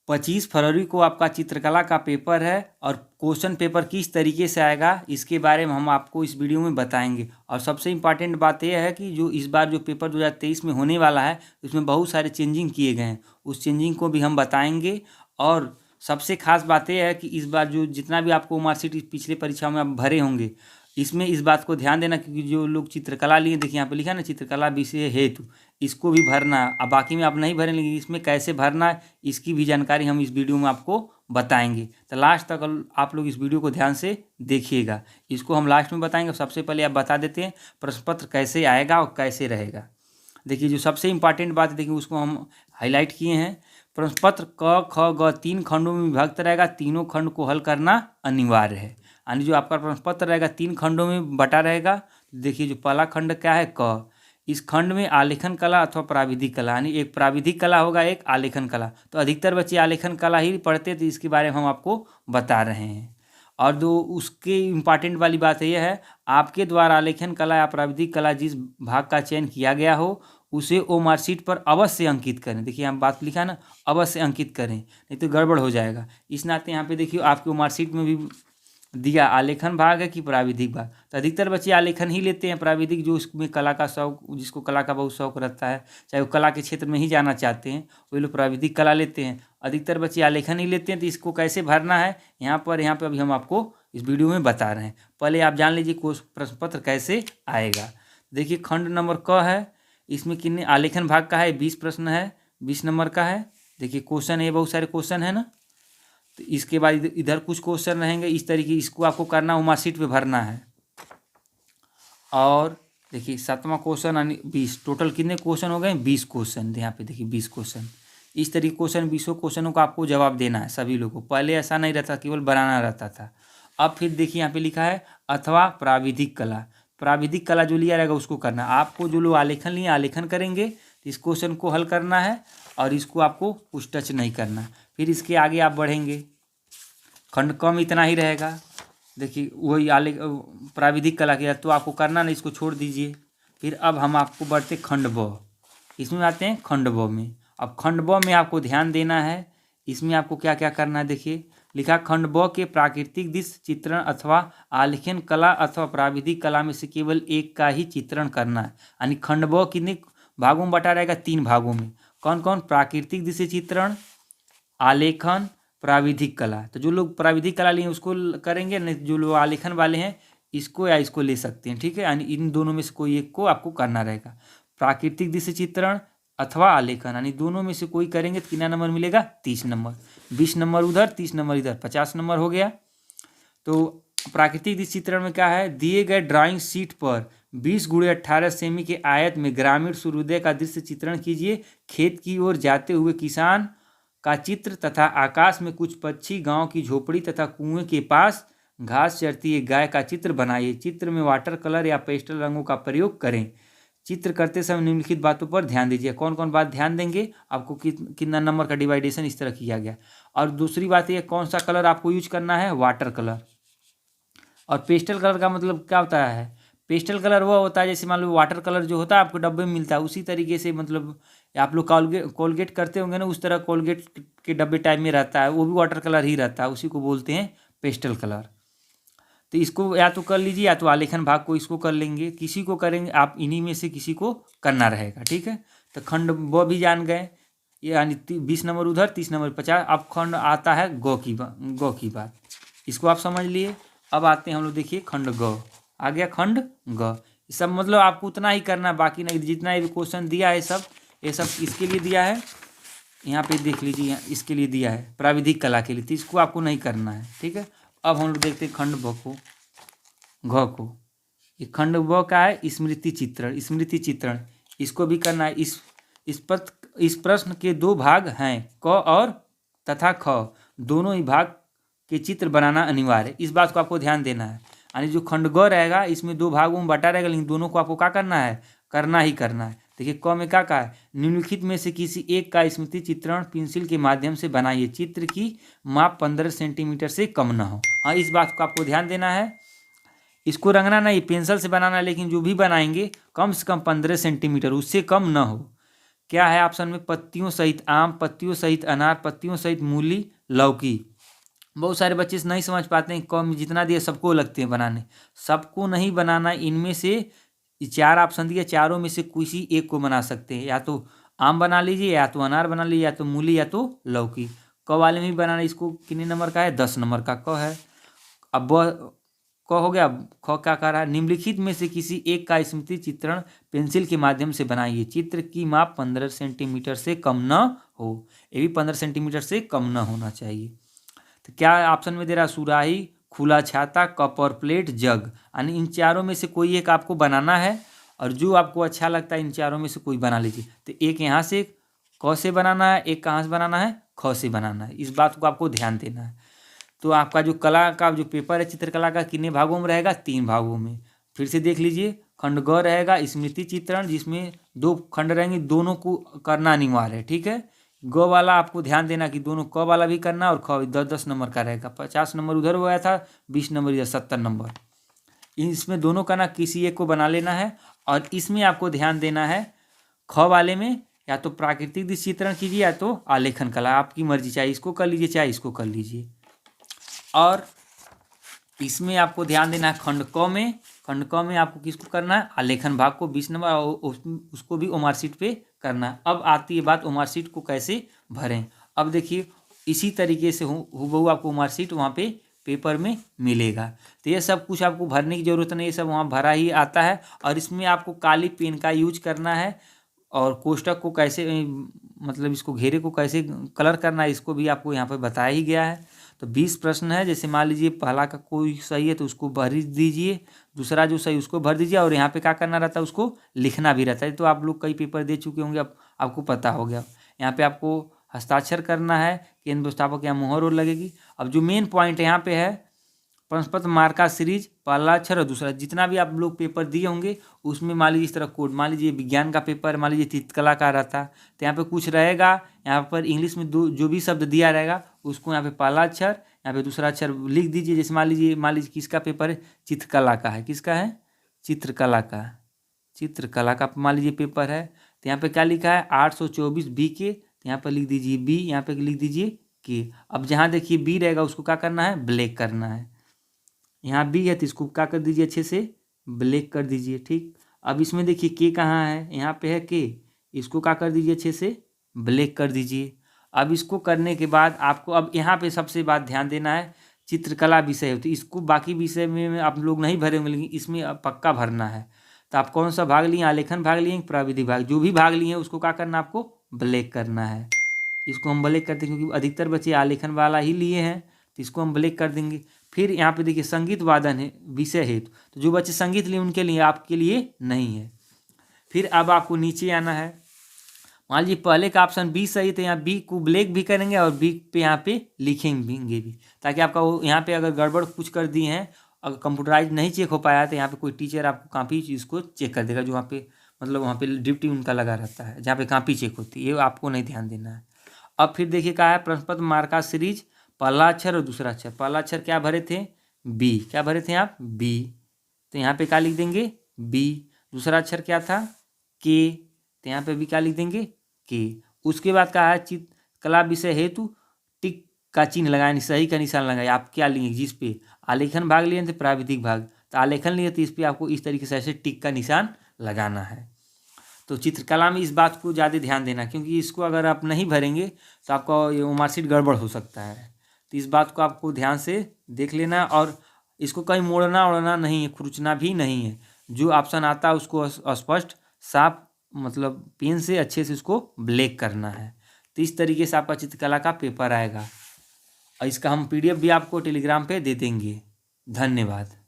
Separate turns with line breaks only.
25 फरवरी को आपका चित्रकला का पेपर है और क्वेश्चन पेपर किस तरीके से आएगा इसके बारे में हम आपको इस वीडियो में बताएंगे। और सबसे इम्पॉर्टेंट बात यह है कि जो इस बार जो पेपर 2023 में होने वाला है उसमें बहुत सारे चेंजिंग किए गए हैं, उस चेंजिंग को भी हम बताएंगे। और सबसे खास बात यह है कि इस बार जो जितना भी आपको मार्कशीट पिछले परीक्षाओं में आप भरे होंगे, इसमें इस बात को ध्यान देना क्योंकि जो लोग चित्रकला लिए, देखिए यहाँ पे लिखा है ना, चित्रकला विषय हेतु, इसको भी भरना है। अब बाकी में आप नहीं भरें, लेकिन इसमें कैसे भरना है इसकी भी जानकारी हम इस वीडियो में आपको बताएंगे। तो लास्ट तक आप लोग इस वीडियो को ध्यान से देखिएगा, इसको हम लास्ट में बताएंगे। सबसे पहले आप बता देते हैं प्रश्न पत्र कैसे आएगा और कैसे रहेगा। देखिए जो सबसे इम्पॉर्टेंट बात है, देखिए उसको हम हाईलाइट किए हैं। प्रश्न पत्र क ख ग 3 खंडों में विभक्त रहेगा, तीनों खंड को हल करना अनिवार्य है। यानी जो आपका प्रश्न पत्र रहेगा 3 खंडों में बटा रहेगा। देखिए जो पहला खंड क्या है, क, इस खंड में आलेखन कला अथवा प्राविधिक कला, यानी एक प्राविधिक कला होगा, एक आलेखन कला। तो अधिकतर बच्चे आलेखन कला ही पढ़ते, तो इसके बारे में हम आपको बता रहे हैं। और जो उसके इम्पॉर्टेंट वाली बात यह है, आपके द्वारा आलेखन कला या प्राविधिक कला जिस भाग का चयन किया गया हो उसे ओ मार्कशीट पर अवश्य अंकित करें। देखिए यहाँ बात लिखा है ना, अवश्य अंकित करें, नहीं तो गड़बड़ हो जाएगा। इस नाते यहाँ पे देखिए आपके मार्कशीट में भी दिया आलेखन भाग है कि प्राविधिक भाग। तो अधिकतर बच्चे आलेखन ही लेते हैं, प्राविधिक जो उसमें कला का शौक, जिसको कला का बहुत शौक रहता है, चाहे वो कला के क्षेत्र में ही जाना चाहते हैं, वो लोग प्राविधिक कला लेते हैं। अधिकतर बच्चे आलेखन ही लेते हैं। तो इसको कैसे भरना है यहाँ पर अभी हम आपको इस वीडियो में बता रहे हैं। पहले आप जान लीजिए प्रश्न पत्र कैसे आएगा। देखिए खंड नंबर क है, इसमें कितने आलेखन भाग का है, 20 प्रश्न है, 20 नंबर का है। देखिए क्वेश्चन है, बहुत सारे क्वेश्चन है ना। तो इसके बाद इधर कुछ क्वेश्चन रहेंगे इस तरीके, इसको आपको करना है मार्कशीट पे भरना है। और देखिए 7वां क्वेश्चन यानी 20, टोटल कितने क्वेश्चन हो गए, 20 क्वेश्चन। यहाँ पे देखिए 20 क्वेश्चन, इस तरीके क्वेश्चन 20 क्वेश्चनों का आपको जवाब देना है सभी लोगों को। पहले ऐसा नहीं रहता, केवल बनाना रहता था। अब फिर देखिए यहाँ पे लिखा है अथवा प्राविधिक कला, प्राविधिक कला जो लिया रहेगा उसको करना। आपको जो लोग आलेखन लिए आलेखन करेंगे, तो इस क्वेश्चन को हल करना है और इसको आपको कुछ टच नहीं करना। फिर इसके आगे आप बढ़ेंगे, खंड कम इतना ही रहेगा। देखिए वही प्राविधिक कला किया तो आपको करना नहीं, इसको छोड़ दीजिए। फिर अब हम आपको बढ़ते खंड ब, इसमें आते हैं खंड ब में। अब खंड ब में आपको ध्यान देना है, इसमें आपको क्या क्या करना है। देखिए लिखा खंड ब के प्राकृतिक दृश्य चित्रण अथवा आलेखन कला अथवा प्राविधिक कला में से केवल एक का ही चित्रण करना है। यानी खंड ब कितने भागों में बटा रहेगा, 3 भागों में। कौन कौन, प्राकृतिक दृश्य चित्रण, आलेखन, प्राविधिक कला। तो जो लोग प्राविधिक कला लिए उसको करेंगे, नहीं जो लोग आलेखन वाले हैं इसको या इसको ले सकते हैं, ठीक है। यानी इन दोनों में से कोई एक को आपको करना रहेगा, प्राकृतिक दृश्य चित्रण अथवा आलेखन। यानी दोनों में से कोई करेंगे तो कितना नंबर मिलेगा, 30 नंबर। 20 नंबर उधर, 30 नंबर इधर, 50 नंबर हो गया। तो प्राकृतिक दृश्य चित्रण में क्या है, दिए गए ड्राइंग शीट पर 20x18 सेमी के आयत में ग्रामीण सूर्योदय का दृश्य चित्रण कीजिए। खेत की ओर जाते हुए किसान का चित्र तथा आकाश में कुछ पक्षी, गांव की झोपड़ी तथा कुएं के पास घास चरती एक गाय का चित्र बनाइए। चित्र में वाटर कलर या पेस्टल रंगों का प्रयोग करें। चित्र करते समय निम्नलिखित बातों पर ध्यान दीजिए। कौन कौन बात ध्यान देंगे, आपको कितना नंबर का डिवाइडेशन इस तरह किया गया। और दूसरी बात यह, कौन सा कलर आपको यूज करना है, वाटर कलर। और पेस्टल कलर का मतलब क्या होता है, पेस्टल कलर वो होता है जैसे मान लो वाटर कलर जो होता है आपको डब्बे में मिलता है, उसी तरीके से मतलब आप लोग कोलगेट करते होंगे ना, उस तरह कोलगेट के डब्बे टाइप में रहता है, वो भी वाटर कलर ही रहता है, उसी को बोलते हैं पेस्टल कलर। तो इसको या तो कर लीजिए या तो आलेखन भाग को इसको कर लेंगे, किसी को करेंगे आप, इन्हीं में से किसी को करना रहेगा, ठीक है। तो खंड ब भी जान गए, यानी 20 नंबर उधर, 30 नंबर 50। अब खंड आता है गौ की बात, इसको आप समझ लिए। अब आते हैं हम लोग, देखिए खंड ग आ गया, खंड ग। सब मतलब आपको उतना ही करना, बाकी नहीं, जितना भी क्वेश्चन दिया है ये सब इसके लिए दिया है। यहाँ पे देख लीजिए, इसके लिए दिया है प्राविधिक कला के लिए, तो इसको आपको नहीं करना है, ठीक है। अब हम लोग देखते हैं खंड ब को, घ को। ये खंड ब का है स्मृति चित्रण, स्मृति चित्रण इसको भी करना है। इस प्रश्न के 2 भाग हैं, क और तथा ख, दोनों ही भाग के चित्र बनाना अनिवार्य है। इस बात को आपको ध्यान देना है। यानी जो खंड ग रहेगा इसमें 2 भागों में बटा रहेगा, लेकिन दोनों को आपको क्या करना है, करना ही करना है। देखिए क में क्या कहा है, निम्नलिखित में से किसी एक का स्मृति चित्रण पेंसिल के माध्यम से बनाइए। चित्र की माप 15 सेंटीमीटर से कम ना हो। हाँ, इस बात को आपको ध्यान देना है। इसको रंगना नहीं, पेंसिल से बनाना, लेकिन जो भी बनाएंगे कम से कम 15 सेंटीमीटर, उससे कम ना हो। क्या है ऑप्शन में? पत्तियों सहित आम, पत्तियों सहित अनार, पत्तियों सहित मूली, लौकी। बहुत सारे बच्चे नहीं समझ पाते हैं, कम जितना दिया सबको लगते हैं बनाने, सबको नहीं बनाना। इनमें से 4 ऑप्शन दिए, चारों में से किसी एक को बना सकते हैं, या तो आम बना लीजिए, या तो अनार बना लीजिए, या तो मूली, या तो लौकी। क वाले में भी बनाना, इसको कितने नंबर का है? 10 नंबर का क है। अब क हो गया। ख क्या कह रहा है? निम्नलिखित में से किसी एक का स्मृति चित्रण पेंसिल के माध्यम से बनाइए। चित्र की माप 15 सेंटीमीटर से कम न हो। ये भी 15 सेंटीमीटर से कम न होना चाहिए। तो क्या ऑप्शन में दे रहा? सुराही, खुला छाता, कप और प्लेट, जग। यानी इन चारों में से कोई एक आपको बनाना है, और जो आपको अच्छा लगता है इन चारों में से कोई बना लीजिए। तो एक यहाँ से क से बनाना है, एक कहाँ से बनाना है? ख से बनाना है। इस बात को आपको ध्यान देना है। तो आपका जो कला का जो पेपर है चित्रकला का, कितने भागों में रहेगा? 3 भागों में। फिर से देख लीजिए। खंड ग रहेगा स्मृति चित्रण, जिसमें 2 खंड रहेंगे, दोनों को करना अनिवार्य है, ठीक है। ग वाला आपको ध्यान देना कि दोनों क वाला भी करना, और ख 10-10 नंबर का रहेगा। 50 नंबर उधर हो गया था, 20 नंबर इधर, 70 नंबर। इसमें दोनों का ना किसी एक को बना लेना है। और इसमें आपको ध्यान देना है, ख वाले में या तो प्राकृतिक दृश्य चित्रण कीजिए, या तो आलेखन कला, आपकी मर्जी, चाहे इसको कर लीजिए चाहे इसको कर लीजिए। और इसमें आपको ध्यान देना है खंड क में आपको किसको करना है? आलेखन भाग को 20 नंबर, और उसको भी ओमारशीट पे करना है। अब आती है बात ओमारशीट को कैसे भरें। अब देखिए, इसी तरीके से हूबहू आपको ओमारशीट वहाँ पे पेपर में मिलेगा। तो ये सब कुछ आपको भरने की ज़रूरत नहीं, ये सब वहाँ भरा ही आता है। और इसमें आपको काली पेन का यूज करना है, और कोष्टक को कैसे, मतलब इसको घेरे को कैसे कलर करना है, इसको भी आपको यहाँ पर बताया ही गया है। तो 20 प्रश्न है। जैसे मान लीजिए पहला का कोई सही है तो उसको भर दीजिए, दूसरा जो सही उसको भर दीजिए, और यहाँ पे क्या करना रहता है? उसको लिखना भी रहता है। तो आप लोग कई पेपर दे चुके होंगे, अब आपको पता हो गया। यहाँ पे आपको हस्ताक्षर करना है, केंद्र व्यवस्थापक यहाँ मुहर और लगेगी। अब जो मेन पॉइंट यहाँ पे है, प्रश्न पत्र मार्का सीरीज, पहला अक्षर और दूसरा, जितना भी आप लोग पेपर दिए होंगे उसमें मान लीजिए इस तरह कोड, मान लीजिए विज्ञान का पेपर, मान लीजिए चित्रकला का रहता, तो यहाँ पे कुछ रहेगा, यहाँ पर इंग्लिश में जो भी शब्द दिया रहेगा उसको यहाँ पे पहला अक्षर, यहाँ पे दूसरा अक्षर लिख दीजिए। जैसे मान लीजिए किसका पेपर है? चित्रकला का है। किसका है? चित्रकला का मान लीजिए पेपर है। तो यहाँ पे क्या लिखा है? 824 बी के, तो यहाँ पर लिख दीजिए बी, यहाँ पे लिख दीजिए के। अब जहाँ देखिए बी रहेगा उसको क्या करना है? ब्लैक करना है। यहाँ बी है तो इसको क्या कर दीजिए? अच्छे से ब्लैक कर दीजिए, ठीक। अब इसमें देखिए के कहाँ है? यहाँ पे है के, इसको क्या कर दीजिए? अच्छे से ब्लैक कर दीजिए। अब इसको करने के बाद आपको, अब यहाँ पे सबसे बात ध्यान देना है, चित्रकला विषय होती है, इसको बाकी विषय में आप लोग नहीं भरे होंगे, लेकिन इसमें पक्का भरना है। तो आप कौन सा भाग लिए? आलेखन भाग लिए, प्राविधिक भाग, जो भी भाग लिए उसको क्या करना? आपको ब्लैक करना है। इसको हम ब्लैक करते हैं क्योंकि अधिकतर बच्चे आलेखन वाला ही लिए हैं, तो इसको हम ब्लैक कर देंगे। फिर यहाँ पे देखिए संगीत वादन है विषय हेतु, तो जो बच्चे संगीत लिए उनके लिए, आपके लिए नहीं है। फिर अब आपको नीचे आना है। मान लीजिए पहले का ऑप्शन बी सही, तो यहाँ बी को ब्लैक भी करेंगे और बी पे यहाँ पे लिखेंगे भी, ताकि आपका वो यहाँ पे अगर गड़बड़ कुछ कर दिए हैं, अगर कंप्यूटराइज नहीं चेक हो पाया तो यहाँ पे कोई टीचर आपको कापी इसको चेक कर देगा, जो वहाँ पे मतलब वहाँ पे ड्यूटी उनका लगा रहता है, जहाँ पे कापी चेक होती है, ये आपको नहीं ध्यान देना है। अब फिर देखिए क्या है? प्रश्न पत्र मार्का सीरीज, पहला अक्षर और दूसरा अक्षर। पहला अक्षर क्या भरे थे? बी। क्या भरे थे आप? बी। तो यहाँ पे क्या लिख देंगे? बी। दूसरा अक्षर क्या था? के। तो यहाँ पे भी क्या लिख देंगे? के। उसके बाद कहा है चित्रकला विषय हेतु टिक का चिन्ह लगाए, सही का निशान लगाए। आप क्या लेंगे? जिस पे आलेखन भाग लिए थे प्राविधिक भाग, तो आलेखन लिए तो इस पर आपको इस तरीके से ऐसे टिक का निशान लगाना है। तो चित्रकला में इस बात को ज़्यादा ध्यान देना, क्योंकि इसको अगर आप नहीं भरेंगे तो आपका ये मार्कशीट गड़बड़ हो सकता है। तो इस बात को आपको ध्यान से देख लेना, और इसको कहीं मोड़ना ओड़ना नहीं है, खुरचना भी नहीं है। जो ऑप्शन आता है उसको स्पष्ट साफ, मतलब पेन से अच्छे से उसको ब्लैक करना है। तो इस तरीके से आपका चित्रकला का पेपर आएगा, और इसका हम PDF भी आपको टेलीग्राम पे दे देंगे। धन्यवाद।